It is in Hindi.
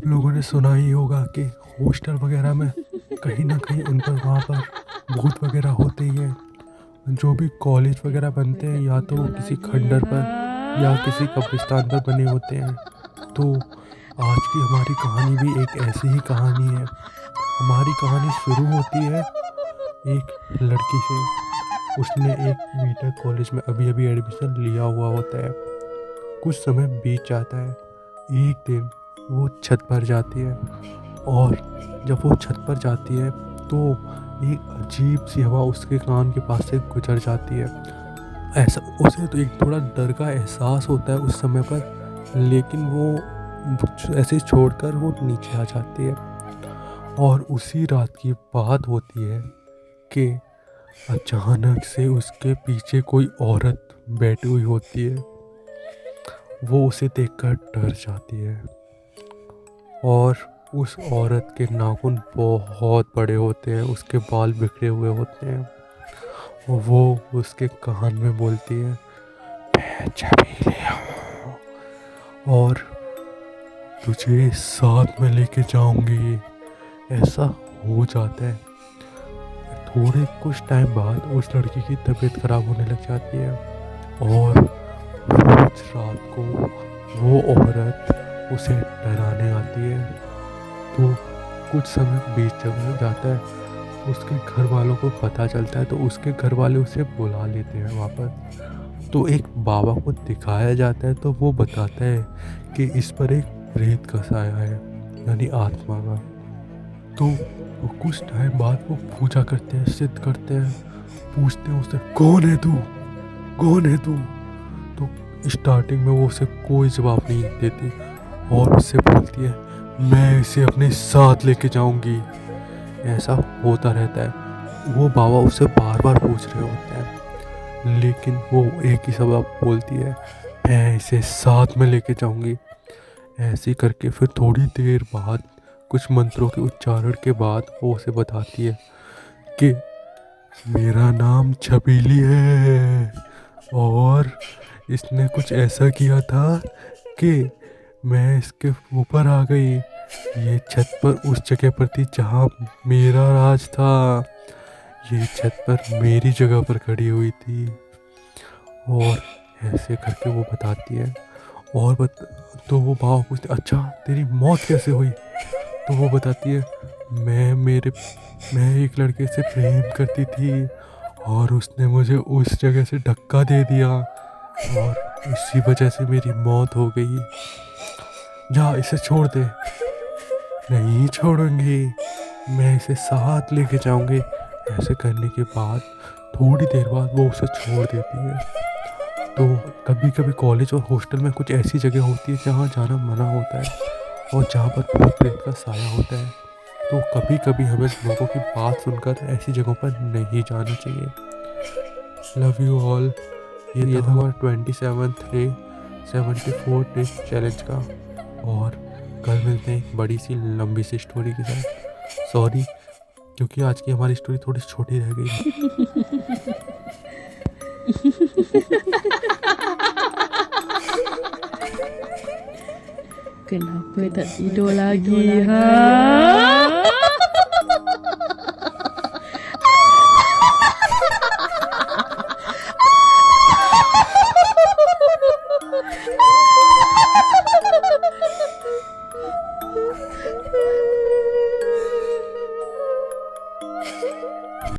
लोगों ने सुना ही होगा कि हॉस्टल वगैरह में कहीं ना कहीं उन पर वहाँ पर भूत वगैरह होते ही हैं। जो भी कॉलेज वगैरह बनते हैं या तो वो किसी खंडर पर या किसी कब्रिस्तान पर बने होते हैं। तो आज की हमारी कहानी भी एक ऐसी ही कहानी है। हमारी कहानी शुरू होती है एक लड़की से। उसने एक बीटेक कॉलेज में अभी अभी एडमिशन लिया हुआ होता है। कुछ समय बीत जाता है। एक दिन वो छत पर जाती है और जब वो छत पर जाती है तो एक अजीब सी हवा उसके कान के पास से गुजर जाती है। ऐसा उसे तो एक थोड़ा डर का एहसास होता है उस समय पर, लेकिन वो ऐसे छोड़कर वो नीचे आ जाती है। और उसी रात की बात होती है कि अचानक से उसके पीछे कोई औरत बैठी हुई होती है। वो उसे देखकर डर जाती है और उस औरत के नाखून बहुत बड़े होते हैं, उसके बाल बिखरे हुए होते हैं और वो उसके कान में बोलती है, मैं छबीली हूँ और तुझे साथ में लेके जाऊंगी। ऐसा हो जाता है। थोड़े कुछ टाइम बाद उस लड़की की तबीयत खराब होने लग जाती है और रोज रात को वो औरत उसे डराने आती है। तो कुछ समय बीत जाता है। उसके घर वालों को पता चलता है तो उसके घर वाले उसे बुला लेते हैं वापस। तो एक बाबा को दिखाया जाता है तो वो बताता है कि इस पर एक प्रेत का साया है, यानी आत्मा का। तो वो कुछ टाइम बाद वो पूजा करते हैं, सिद्ध करते हैं, पूछते हैं उससे, कौन है तू, कौन है तू। तो स्टार्टिंग में वो उसे कोई जवाब नहीं देती और उससे बोलती है, मैं इसे अपने साथ लेके जाऊंगी। ऐसा होता रहता है। वो बाबा उससे बार बार पूछ रहे होते हैं लेकिन वो एक ही जवाब बोलती है, मैं इसे साथ में लेके जाऊंगी। ऐसे करके फिर थोड़ी देर बाद कुछ मंत्रों के उच्चारण के बाद वो उसे बताती है कि मेरा नाम छबीली है और इसने कुछ ऐसा किया था कि मैं इसके ऊपर आ गई। ये छत पर उस जगह पर थी जहाँ मेरा राज था। ये छत पर मेरी जगह पर खड़ी हुई थी। और ऐसे करके वो बताती है और तो वो बाबा पूछते, अच्छा तेरी मौत कैसे हुई। तो वो बताती है, मैं एक लड़के से प्रेम करती थी और उसने मुझे उस जगह से धक्का दे दिया और इसी वजह से मेरी मौत हो गई। जा इसे छोड़ दे। नहीं छोड़ूंगी, मैं इसे साथ लेके जाऊंगी। ऐसे करने के बाद थोड़ी देर बाद वो उसे छोड़ देती है। तो कभी कभी कॉलेज और हॉस्टल में कुछ ऐसी जगह होती है जहाँ जाना मना होता है और जहाँ पर भूत प्रेत का साया होता है। तो कभी कभी हमें लोगों की बात सुनकर ऐसी जगहों पर नहीं जाना चाहिए। Love you all. ये था हमारा 27th डे 74 डे चैलेंज का। और कल मिलते हैं एक बड़ी सी लंबी सी स्टोरी के साथ। सॉरी क्योंकि आज की हमारी स्टोरी थोड़ी छोटी रह गई। Kenapa tak tidur lagi, ha?